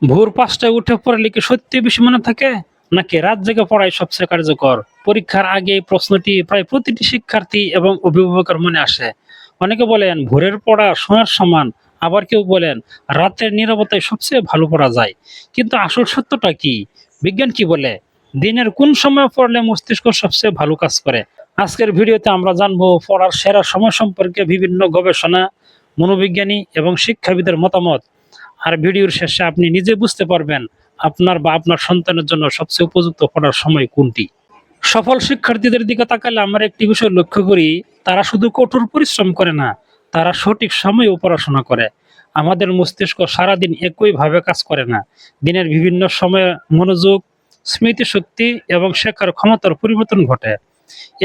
ভোর ৫টায় উঠে পড়লে কি সত্যি বেশি মনে থাকে, নাকি রাত জেগে পড়াই সবচেয়ে কার্যকর? পরীক্ষার আগে এই প্রশ্নটি প্রায় প্রতিটি শিক্ষার্থী এবং অভিভাবকের মনে আসে। অনেকে বলেন ভোরের পড়া সোনার সমান, আবার কেউ বলেন রাতের নীরবতায় সবচেয়ে ভালো পড়া যায়। কিন্তু আসল সত্যটা কি? বিজ্ঞান কি বলে? দিনের কোন সময় পড়লে মস্তিষ্ক সবচেয়ে ভালো কাজ করে? আজকের ভিডিওতে আমরা জানবো পড়ার সেরা সময় সম্পর্কে বিভিন্ন গবেষণা, মনোবিজ্ঞানী এবং শিক্ষাবিদের মতামত। আর ভিডিওর শেষে আপনি নিজে বুঝতে পারবেন আপনার বা আপনার সন্তানের জন্য সবচেয়ে উপযুক্ত পড়ার সময় কোনটি। সফল শিক্ষার্থীদের দিকে তাকালে আমরা একটি বিষয় লক্ষ্য করি, তারা শুধু কঠোর পরিশ্রম করে না, তারা সঠিক সময়েও পড়াশোনা করে। আমাদের মস্তিষ্ক সারাদিন একইভাবে কাজ করে না। দিনের বিভিন্ন সময়ে মনোযোগ, স্মৃতিশক্তি এবং শেখার ক্ষমতার পরিবর্তন ঘটে।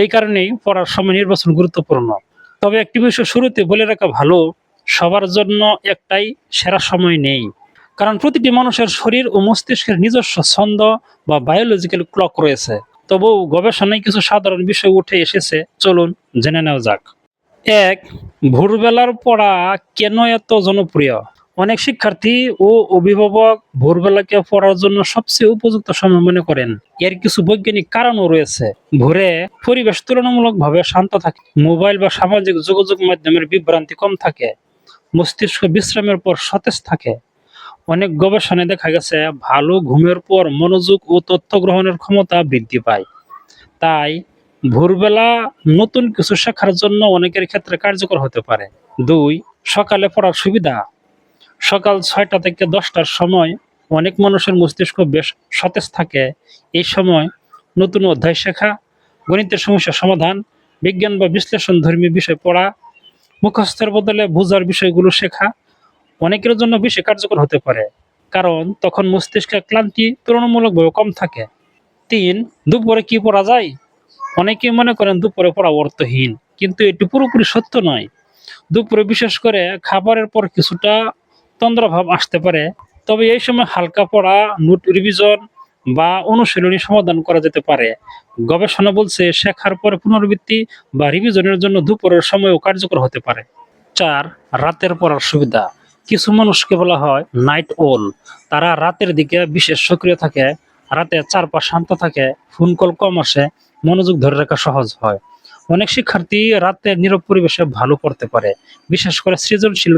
এই কারণেই পড়ার সময় নির্বাচন গুরুত্বপূর্ণ। তবে একটি বিষয় শুরুতে বলে রাখা ভালো, সবার জন্য একটাই সেরা সময় নেই। কারণ প্রতিটি মানুষের শরীর ও মস্তিষ্কের নিজস্ব ছন্দ বা বায়োলজিক্যাল ক্লক রয়েছে। তবুও গবেষণায় কিছু সাধারণ বিষয় উঠে এসেছে, চলুন জেনে নেওয়া যাক। ১. ভোরবেলার পড়া কেন এত জনপ্রিয়? অনেক শিক্ষার্থী ও অভিভাবক ভোরবেলাকে পড়ার জন্য সবচেয়ে উপযুক্ত সময় মনে করেন। এর কিছু বৈজ্ঞানিক কারণও রয়েছে। ভোরে পরিবেশ তুলনামূলকভাবে শান্ত থাকে, মোবাইল বা সামাজিক যোগাযোগ মাধ্যমের বিভ্রান্তি কম থাকে, মস্তিষ্ক বিশ্রামের পর সতেজ থাকে। অনেক গবেষণায় দেখা গেছে ভালো ঘুমের পর মনোযোগ ও তথ্য গ্রহণের ক্ষমতা বৃদ্ধি পায়। তাই ভোরবেলা নতুন কিছু শেখার জন্য অনেকের ক্ষেত্রে কার্যকর হতে পারে। ২. সকালে পড়ার সুবিধা। সকাল ৬টা থেকে ১০টার সময় অনেক মানুষের মস্তিষ্ক বেশ সতেজ থাকে। এই সময় নতুন অধ্যায় শেখা, গণিতের সমস্যা সমাধান, বিজ্ঞান বা বিশ্লেষণধর্মী বিষয় পড়া, মুখস্থের বদলে বোঝার বিষয়গুলো শেখা অনেকের জন্য বেশি কার্যকর হতে পারে, কারণ তখন মস্তিষ্কের ক্লান্তি তুলনামূলকভাবে কম থাকে। ৩. দুপুরে কি পড়া যায়? অনেকেই মনে করেন দুপুরে পড়া অর্থহীন, কিন্তু এটি পুরোপুরি সত্য নয়। দুপুরে বিশেষ করে খাবারের পর কিছুটা তন্দ্রাভাব আসতে পারে, তবে এই সময় হালকা পড়া, নোট রিভিশন বা অনুশীলনী সমাধান করা যেতে পারে। গবেষণা বলছে শেখার পরে পুনরাবৃত্তি বা রিভিশনের জন্য দুপুরের সময়ও কার্যকর হতে পারে। ৪. রাতের পড়ার সুবিধা। কিছু মানুষকে বলা হয় নাইট ওল। তারা রাতের দিকে বিশেষ সক্রিয় থাকে, রাতে চারপাশ শান্ত থাকে, ফোন কল কম আসে, মনোযোগ ধরে রাখা সহজ হয়। অনেক শিক্ষার্থী রাতের নীরব পরিবেশে ভালো পড়তে পারে, বিশেষ করে সৃজনশীল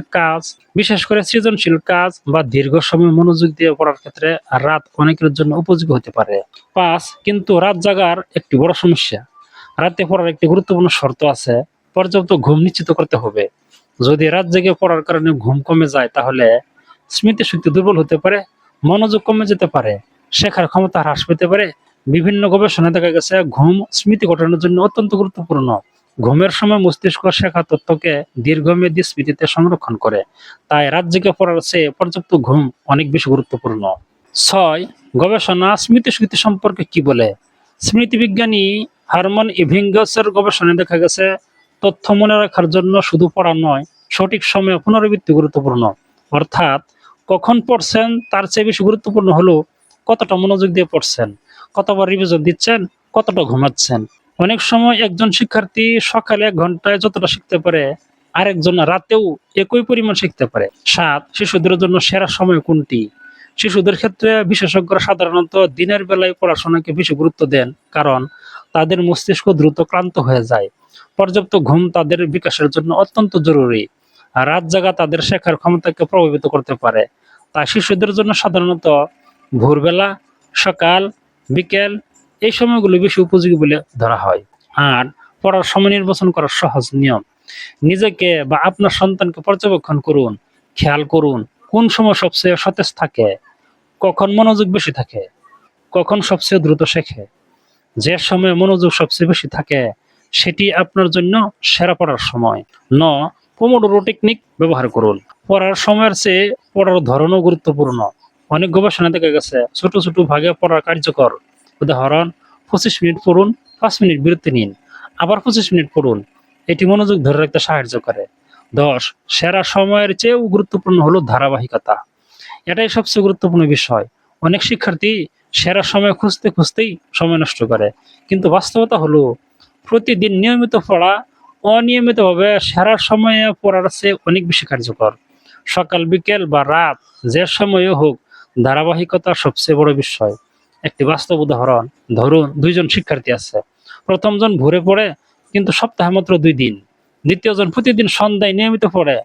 কাজ বা দীর্ঘ সময় মনোযোগ দিয়ে পড়ার ক্ষেত্রে রাত অনেকের জন্য উপযোগী হতে পারে। ৫. কিন্তু রাত জাগার একটি বড় সমস্যা। রাতে পড়ার একটি গুরুত্বপূর্ণ শর্ত আছে, পর্যাপ্ত ঘুম নিশ্চিত করতে হবে। যদি রাত জেগে পড়ার কারণে ঘুম কমে যায়, তাহলে স্মৃতিশক্তি দুর্বল হতে পারে, মনোযোগ কমে যেতে পারে, শেখার ক্ষমতা হ্রাস পেতে পারে। বিভিন্ন গবেষণায় দেখা গেছে ঘুম স্মৃতি গঠনের জন্য অত্যন্ত গুরুত্বপূর্ণ। ঘুমের সময় মস্তিষ্ক শেখা তথ্যকে দীর্ঘমেয়াদী স্মৃতিতে সংরক্ষণ করে। তাই রাত জেগে পড়ার চেয়ে পর্যাপ্ত ঘুম অনেক বেশি গুরুত্বপূর্ণ। ৬. গবেষণা স্মৃতিশক্তি সম্পর্কে কি বলে? স্মৃতিবিজ্ঞানী হারমান ইভিঙ্গাসের গবেষণায় দেখা গেছে তথ্য মনে রাখার জন্য শুধু পড়া নয়, সঠিক সময়ে পুনরাবৃত্তি গুরুত্বপূর্ণ। অর্থাৎ কখন পড়ছেন তার চেয়ে বেশি গুরুত্বপূর্ণ হলো কতটা মনোযোগ দিয়ে পড়ছেন, কতবার রিভিশন দিচ্ছেন, কতটা ঘুমাচ্ছেন। অনেক সময় একজন শিক্ষার্থী সকালে ১ ঘন্টায় যতটা শিখতে পারে, আরেকজন রাতেও একই পরিমাণ শিখতে পারে। ৭. শিশুদের জন্য সেরা সময় কোনটি? শিশুদের ক্ষেত্রে বিশেষজ্ঞরা সাধারণত দিনের বেলায় পড়াশোনাকে বেশি গুরুত্ব দেন, কারণ তাদের মস্তিষ্ক দ্রুত ক্লান্ত হয়ে যায়। পর্যাপ্ত ঘুম তাদের বিকাশের জন্য অত্যন্ত জরুরি। আর রাত জাগা তাদের শেখার ক্ষমতাকে প্রভাবিত করতে পারে। তাই শিশুদের জন্য সাধারণত ভোরবেলা, সকাল, বিকেল এই সময়গুলো বেশি উপযোগী বলে ধরা হয়। আর পড়ার সময় নির্বাচন করার সহজ নিয়ম। নিজেকে বা আপনার সন্তানকে পর্যবেক্ষণ করুন, খেয়াল করুন কোন সময় সবচেয়ে সতেজ থাকে, কখন মনোযোগ বেশি থাকে, কখন সবচেয়ে দ্রুত শেখে। যে সময়ে মনোযোগ সবচেয়ে বেশি থাকে সেটি আপনার জন্য সেরা পড়ার সময়। পোমোডোরো টেকনিক ব্যবহার করুন। পড়ার সময়ের চেয়ে পড়ার ধরনও গুরুত্বপূর্ণ। অনেক গবেষণা দেখা গেছে ছোট ছোট ভাগে পড়া কার্যকর। উদাহরণ, ২৫ মিনিট পড়ুন, ৫ মিনিট বিরতি নিন, আবার ২৫ মিনিট পড়ুন। এটি মনোযোগ ধরে রাখতে সাহায্য করে। ১০. সেরা সময়ের চেয়েও গুরুত্বপূর্ণ হলো ধারাবাহিকতা। এটাই সবচেয়ে গুরুত্বপূর্ণ বিষয়। অনেক শিক্ষার্থী সেরা সময় খুঁজতে খুঁজতেই সময় নষ্ট করে, কিন্তু বাস্তবতা হলো প্রতিদিন নিয়মিত পড়া অনিয়মিতভাবে সেরা সময়ে পড়ার চেয়ে অনেক বেশি কার্যকর। সকাল, বিকেল বা রাত যে সময়ে হোক, ধারাবাহিকতা সবচেয়ে বড় বিষয়। একটি বাস্তব উদাহরণ, ধরুন দুইজন শিক্ষার্থী আছে। প্রথমজন ভোরে পড়ে কিন্তু সপ্তাহে মাত্র 2 দিন, দ্বিতীয়জন প্রতিদিন সন্ধ্যায় নিয়মিত পড়ে।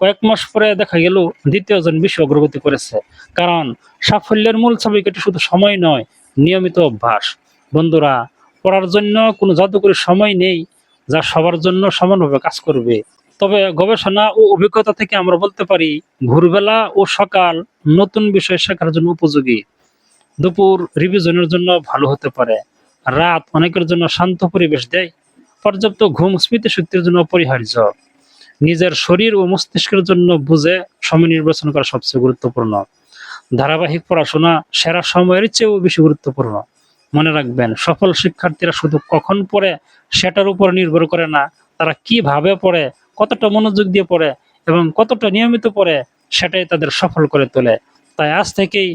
কয়েক মাস পরে দেখা গেল দ্বিতীয়জন বেশি অগ্রগতি করেছে, কারণ সাফল্যের মূল চাবিকাঠি শুধু সময় নয়, নিয়মিত অভ্যাস। বন্ধুরা, পড়ার জন্য কোনো জাদুকরী সময় নেই যা সবার জন্য সমানভাবে কাজ করবে। তবে গবেষণা ও অভিজ্ঞতা থেকে আমরা বলতে পারি, ভোরবেলা ও সকাল নতুন বিষয় শেখার জন্য উপযোগী। দুপুর রিভিশনের জন্য ভালো হতে পারে। রাত অনেকের জন্য শান্ত পরিবেশ দেয়। পর্যাপ্ত ঘুম স্মৃতিশক্তির জন্য অপরিহার্য। নিজের শরীর ও মস্তিষ্কের জন্য বুঝে সময় নির্বাচন করা সবচেয়ে গুরুত্বপূর্ণ। ধারাবাহিক পড়াশোনা সেরা সময়ের চেয়েও বেশি গুরুত্বপূর্ণ। মনে রাখবেন, সফল শিক্ষার্থীরা শুধু কখন পড়ে সেটার উপর নির্ভর করে না, তারা কিভাবে পড়ে, কতটা মনোযোগ দিয়ে পড়ে এবং কতটা নিয়মিত পড়ে, সেটাই তাদের সফল করে তোলে। তাই আজ থেকেই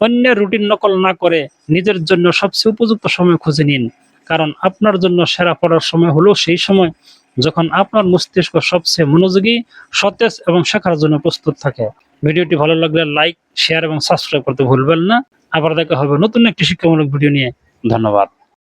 অন্যের রুটিন নকল না করে নিজের জন্য সবচেয়ে উপযুক্ত সময় খুঁজে নিন। কারণ আপনার জন্য সেরা পড়ার সময় হলো সেই সময় যখন আপনার মস্তিষ্ক সবচেয়ে মনোযোগী, সতেজ এবং শেখার জন্য প্রস্তুত থাকে। ভিডিওটি ভালো লাগলে লাইক, শেয়ার এবং সাবস্ক্রাইব করতে ভুলবেন না। আবার দেখা হবে নতুন একটি শিক্ষামূলক ভিডিও নিয়ে। ধন্যবাদ।